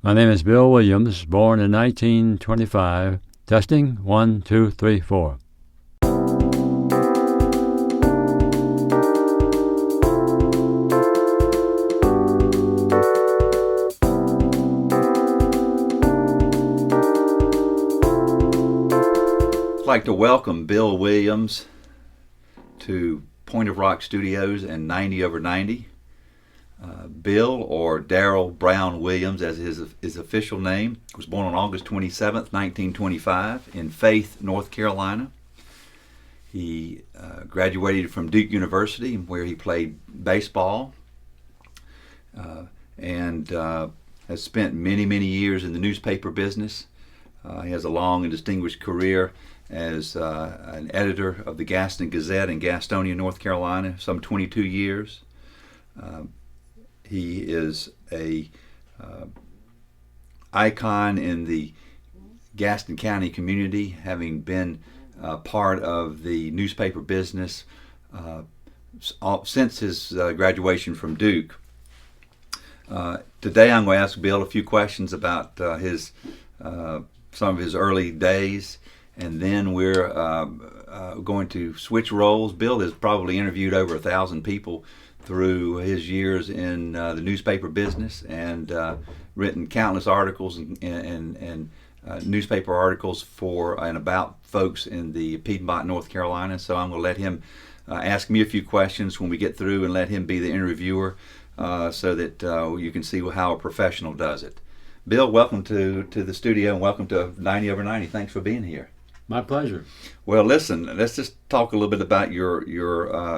My name is Bill Williams, born in 1925. Testing, 1, 2, 3, 4. I'd like to welcome Bill Williams to Point of Rock Studios and 90 over 90. Bill, or Darrell Brown Williams as his official name, was born on August 27th, 1925 in Faith, North Carolina. He graduated from Duke University, where he played baseball, and has spent many, many years in the newspaper business. He has a long and distinguished career as an editor of the Gaston Gazette in Gastonia, North Carolina, some 22 years. He is a icon in the Gaston County community, having been part of the newspaper business since his graduation from Duke. Today I'm going to ask Bill a few questions about some of his early days, and then we're going to switch roles. Bill has probably interviewed over 1,000 people through his years in the newspaper business, and written countless articles and newspaper articles for and about folks in the Piedmont, North Carolina. So I'm going to let him ask me a few questions when we get through, and let him be the interviewer, so that you can see how a professional does it. Bill, welcome to the studio, and welcome to 90 over 90. Thanks for being here. My pleasure. Well, listen, let's just talk a little bit about your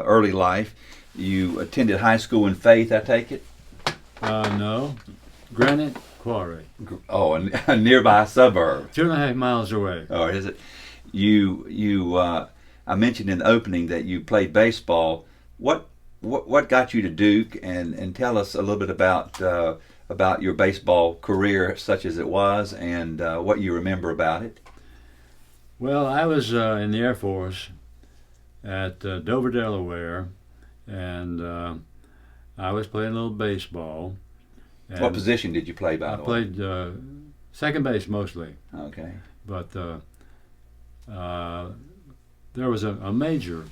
early life. You attended high school in Faith, I take it? No. Granite Quarry. Oh, a nearby suburb. 2.5 miles away. Oh, is it? I mentioned in the opening that you played baseball. What got you to Duke, and tell us a little bit about your baseball career, such as it was, and what you remember about it. Well, I was in the Air Force at Dover, Delaware, and I was playing a little baseball. What position did you play, by the way? I played second base mostly. Okay. But there was a major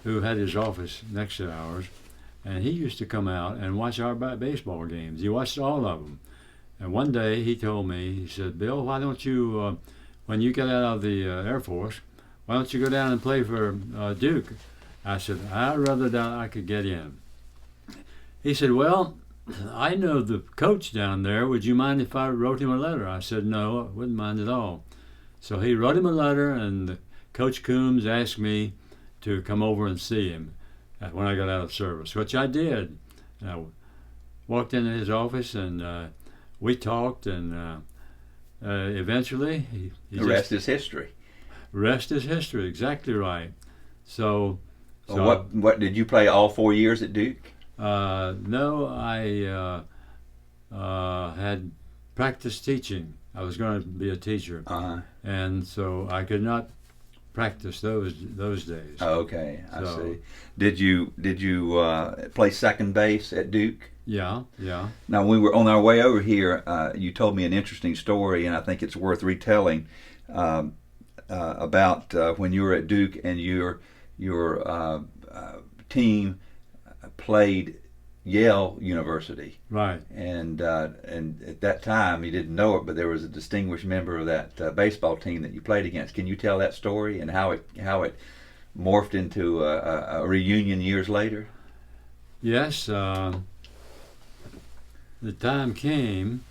who had his office next to ours, and he used to come out and watch our baseball games. He watched all of them. And one day he told me, he said, "Bill, why don't you, when you get out of the Air Force, why don't you go down and play for Duke?" I said, "I'd rather that I could get in." He said, "Well, I know the coach down there. Would you mind if I wrote him a letter?" I said, "No, I wouldn't mind at all." So he wrote him a letter, and Coach Coombs asked me to come over and see him when I got out of service, which I did. And I walked into his office, and we talked, and eventually The rest is history. Rest is history, exactly right. So what did you play all 4 years at Duke? No, I had practiced teaching. I was going to be a teacher, and so I could not practice those days. Okay, I see. Did you play second base at Duke? Yeah. Now, when we were on our way over here, you told me an interesting story, and I think it's worth retelling, about when you were at Duke and your team played Yale University. Right. And at that time, you didn't know it, but there was a distinguished member of that baseball team that you played against. Can you tell that story and how it morphed into a reunion years later? Yes. The time came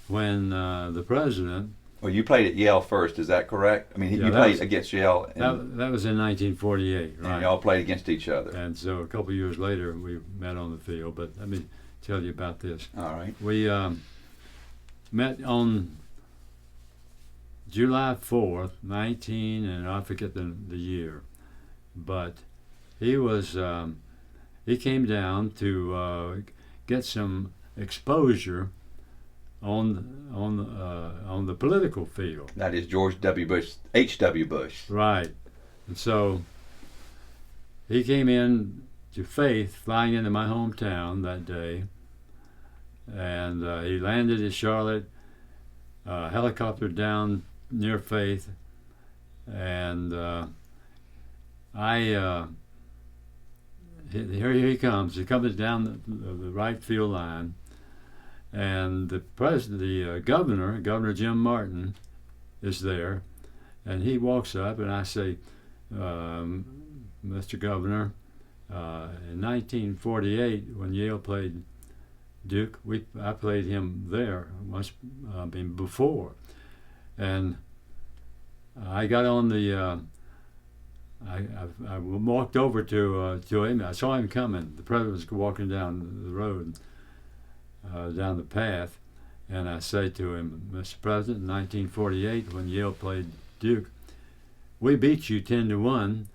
when the president. Well, you played at Yale first, is that correct? I mean, you played against Yale. That was in 1948, right? And y'all played against each other. And so a couple of years later, we met on the field. But let me tell you about this. All right. We met on July 4th, and I forget the year. But he came down to get some exposure on the political field. That is George W. Bush, H.W. Bush. Right. And so he came in to Faith, flying into my hometown that day, and he landed at Charlotte, helicopter down near Faith, and here he comes. He comes down the right field line, and Governor Jim Martin, is there, and he walks up, and I say, Mr. Governor, in 1948, when Yale played Duke, I played him there once, before, and I got on the. I walked over to him. I saw him coming. The president was walking down the road, down the path, and I say to him, Mr. President, in 1948, when Yale played Duke, we beat you 10-1.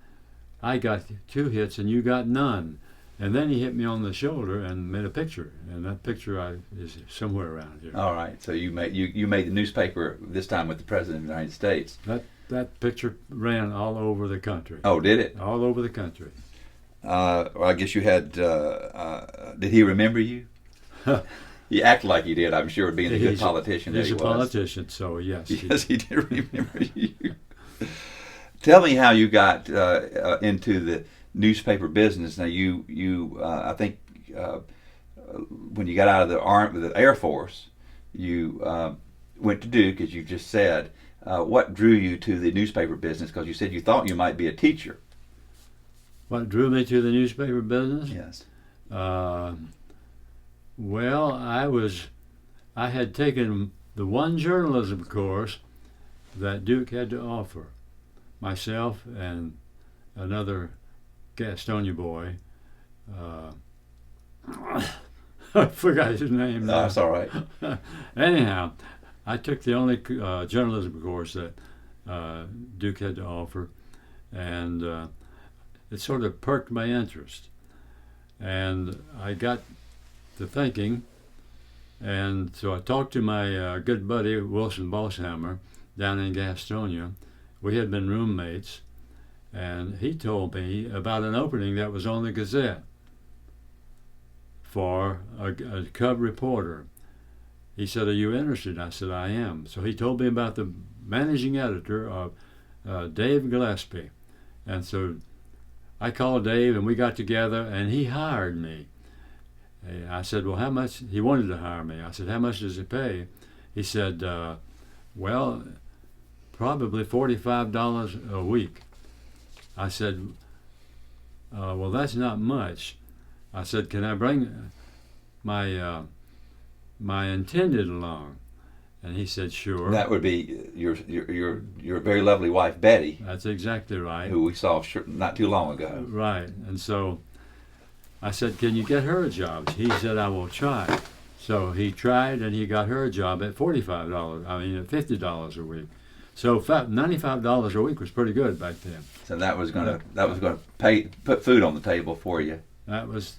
I got 2 hits and you got none. And then he hit me on the shoulder and made a picture, and that picture is somewhere around here. All right. So you made the newspaper this time with the President of the United States. That picture ran all over the country. Oh, did it? All over the country. Well, I guess you had. Did he remember you? He acted like he did. I'm sure, being the good politician that he was. He's a politician, so yes. Yes, he did remember you. Tell me how you got into the newspaper business. Now, I think when you got out of the Air Force, you went to Duke, as you just said. What drew you to the newspaper business? Because you said you thought you might be a teacher. What drew me to the newspaper business? Yes. Well, I had taken the one journalism course that Duke had to offer. Myself and another Gastonia boy. I forgot his name now. No, that's all right. Anyhow, I took the only journalism course that Duke had to offer, and it sort of perked my interest. And I got to thinking, and so I talked to my good buddy Wilson Bosshammer down in Gastonia. We had been roommates, and he told me about an opening that was on the Gazette for a cub reporter. He said, "Are you interested?" I said, "I am." So he told me about the managing editor of Dave Gillespie, and so I called Dave, and we got together, and he hired me. I said, "Well, how much?" He wanted to hire me. I said, "How much does it pay?" He said, "Well, probably $45 a week." I said, "Well, that's not much." I said, "Can I bring my intended along?" And he said, "Sure." That would be your very lovely wife, Betty. That's exactly right. Who we saw not too long ago. Right. And so I said, "Can you get her a job?" He said, "I will try." So he tried, and he got her a job at $50 a week. So $95 a week was pretty good back then. So that was gonna put food on the table for you. That was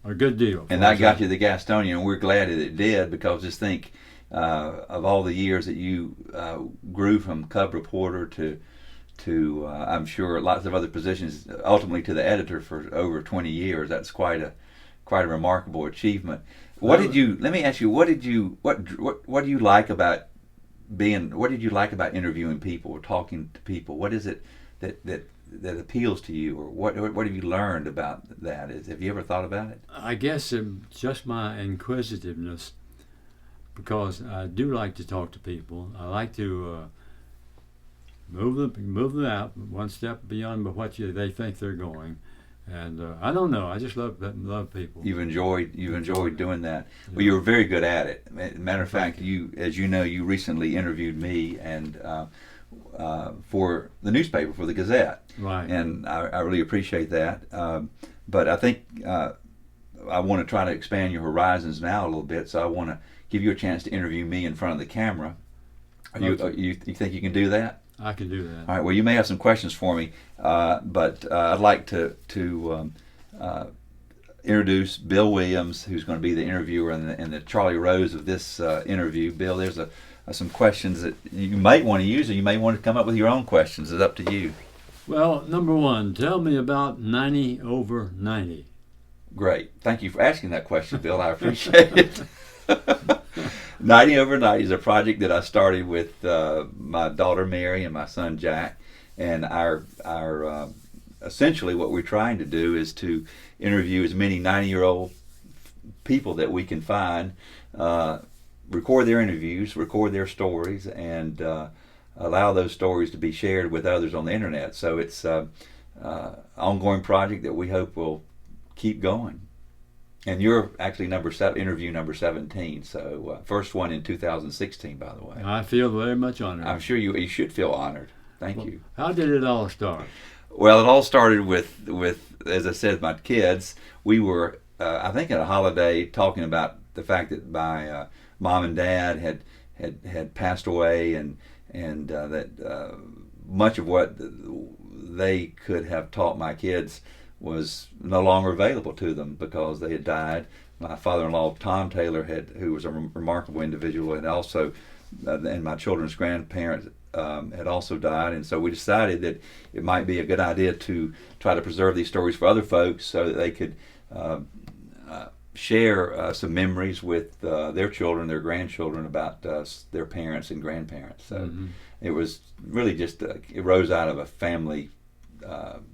a good deal. And that got you the Gastonia, and we're glad that it did, because just think of all the years that you grew from cub reporter to I'm sure lots of other positions, ultimately to the editor for over 20 years. That's quite a remarkable achievement. Let me ask you, what do you like about interviewing people or talking to people? What is it that appeals to you, or what have you learned about that? Have you ever thought about it? I guess just my inquisitiveness, because I do like to talk to people. I like to move them out one step beyond what they think they're going, and I don't know. I just love people. You've enjoyed doing that. Well, you were very good at it. Matter of fact, you recently interviewed me and for the newspaper, for the Gazette. Right. And I really appreciate that. But I think I want to try to expand your horizons now a little bit. So I want to give you a chance to interview me in front of the camera. You think you can do that? I can do that. All right. Well, you may have some questions for me, but I'd like to introduce Bill Williams, who's going to be the interviewer and the Charlie Rose of this interview. Bill, there's some questions that you might want to use, or you may want to come up with your own questions. It's up to you. Well, number one, tell me about 90 over 90. Great. Thank you for asking that question, Bill. I appreciate it. 90 Over 90 is a project that I started with my daughter Mary and my son Jack, and our essentially what we're trying to do is to interview as many 90-year-old people that we can find, record their interviews, record their stories, and allow those stories to be shared with others on the internet. So it's an ongoing project that we hope will keep going. And you're actually interview number 17, so first one in 2016, by the way. I feel very much honored. I'm sure you should feel honored. Thank you. How did it all start? Well, it all started with as I said, my kids. We were, I think, at a holiday talking about the fact that my mom and dad had passed away, and that much of what they could have taught my kids was no longer available to them because they had died. My father-in-law, Tom Taylor, who was a remarkable individual, and also, and my children's grandparents had also died. And so we decided that it might be a good idea to try to preserve these stories for other folks so that they could share some memories with their children, their grandchildren, about their parents and grandparents. So it was really just, it rose out of a family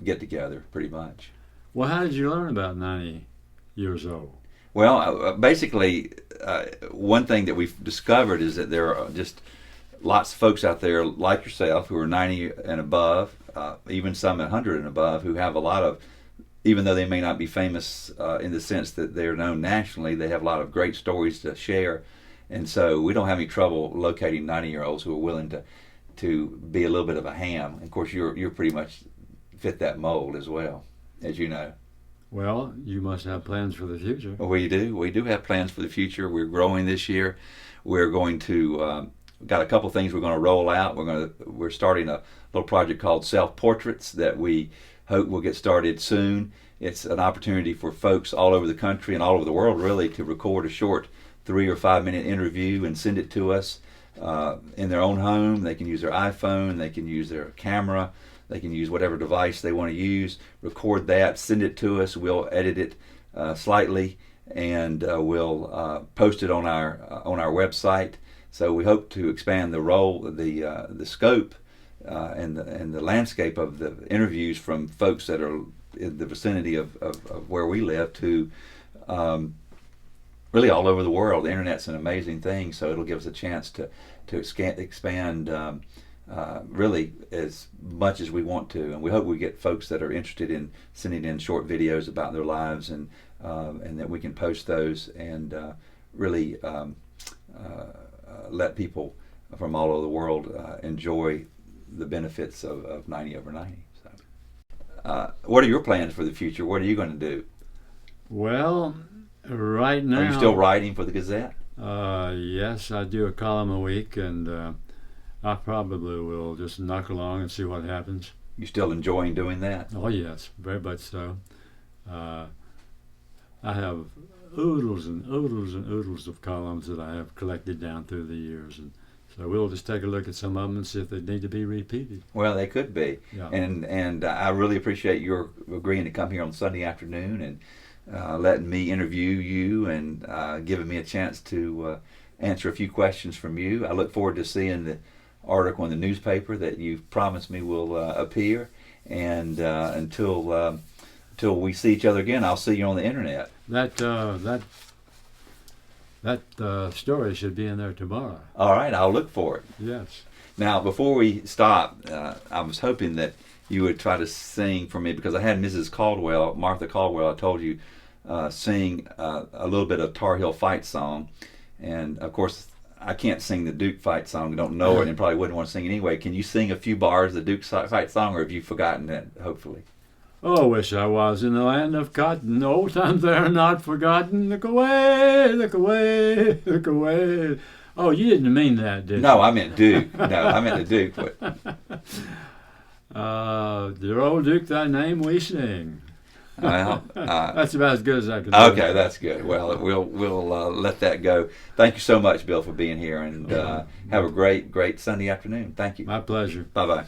get-together, pretty much. Well, how did you learn about 90 years old? Well, basically, one thing that we've discovered is that there are just lots of folks out there like yourself who are 90 and above, even some at 100 and above, who have a lot of, even though they may not be famous in the sense that they're known nationally, they have a lot of great stories to share. And so we don't have any trouble locating 90-year-olds who are willing to be a little bit of a ham. Of course, you're pretty much fit that mold as well, as you know. Well, you must have plans for the future. We do. We do have plans for the future. We're growing this year. We're going to got a couple things we're going to roll out. We're starting a little project called Self Portraits that we hope will get started soon. It's an opportunity for folks all over the country and all over the world, really, to record a short 3 or 5 minute interview and send it to us in their own home. They can use their iPhone. They can use their camera. They can use whatever device they want to use, record that, send it to us. We'll edit it slightly, and we'll post it on our website. So we hope to expand the role, the scope, and the landscape of the interviews from folks that are in the vicinity of where we live to really all over the world. The internet's an amazing thing, so it'll give us a chance to expand. Really as much as we want to, and we hope we get folks that are interested in sending in short videos about their lives, and that we can post those and really let people from all over the world enjoy the benefits of 90 Over 90. So, what are your plans for the future? What are you going to do? Well, right now... Are you still writing for the Gazette? Yes, I do a column a week, and I probably will just knock along and see what happens. You still enjoying doing that? Oh yes, very much so. I have oodles and oodles and oodles of columns that I have collected down through the years, and so we'll just take a look at some of them and see if they need to be repeated. Well, they could be. Yeah. And I really appreciate your agreeing to come here on Sunday afternoon and letting me interview you and giving me a chance to answer a few questions from you. I look forward to seeing the article in the newspaper that you've promised me will appear, and until we see each other again, I'll see you on the internet. That story should be in there tomorrow. All right, I'll look for it. Yes. Now, before we stop, I was hoping that you would try to sing for me, because I had Mrs. Caldwell, Martha Caldwell, I told you, sing a little bit of Tar Heel Fight song, and of course I can't sing the Duke fight song. I don't know it and probably wouldn't want to sing anyway. Can you sing a few bars of the Duke fight song, or have you forgotten it, hopefully? Oh, wish I was in the land of cotton. Old times they're not forgotten. Look away, look away, look away. Oh, you didn't mean that, did you? No, I meant Duke. No, I meant the Duke. Dear old Duke, thy name we sing. Well, that's about as good as I can do. Okay, that's good. Well, we'll let that go. Thank you so much, Bill, for being here, and have a great Sunday afternoon. Thank you. My pleasure. Bye-bye.